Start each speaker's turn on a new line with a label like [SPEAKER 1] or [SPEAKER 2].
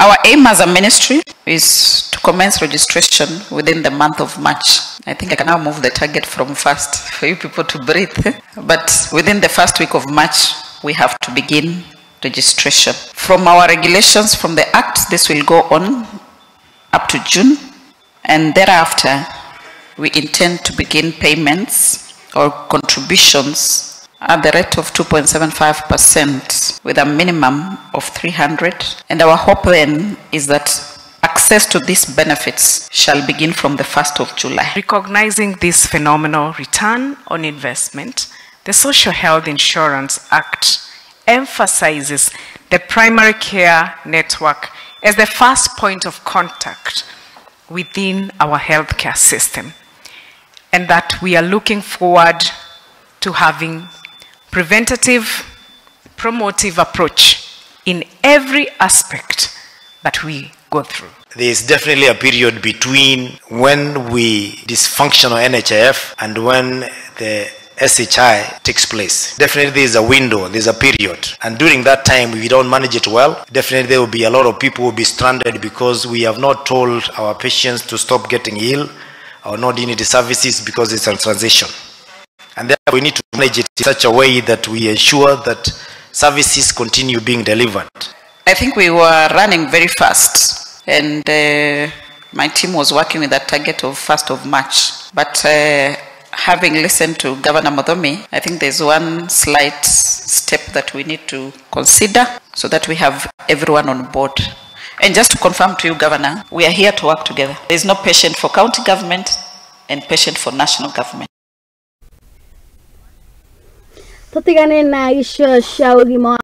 [SPEAKER 1] Our aim as a ministry is to commence registration within the month of March. I think I can now move the target from fast for you people to breathe. But within the first week of March, we have to begin registration. From our regulations, from the Act, this will go on up to June. And thereafter, we intend to begin payments or contributions at the rate of 2.75% with a minimum of 300. And our hope then is that access to these benefits shall begin from the 1st of July.
[SPEAKER 2] Recognizing this phenomenal return on investment, the Social Health Insurance Act emphasizes the primary care network as the first point of contact within our healthcare system, and that we are looking forward to having preventative, promotive approach in every aspect that we go through.
[SPEAKER 3] There is definitely a period between when we dysfunctional NHIF and when the SHI takes place. Definitely there is a window, there's a period. And during that time, if we don't manage it well, definitely there will be a lot of people who will be stranded because we have not told our patients to stop getting ill or not need the services because it's a transition. And therefore we need to manage it in such a way that we ensure that services continue being delivered.
[SPEAKER 1] I think we were running very fast, and my team was working with a target of 1st of March. But having listened to Governor Muthoni, I think there's one slight step that we need to consider so that we have everyone on board. And just to confirm to you, Governor, we are here to work together. There's no patient for county government and patient for national government.
[SPEAKER 4] Tutigane na isho shauri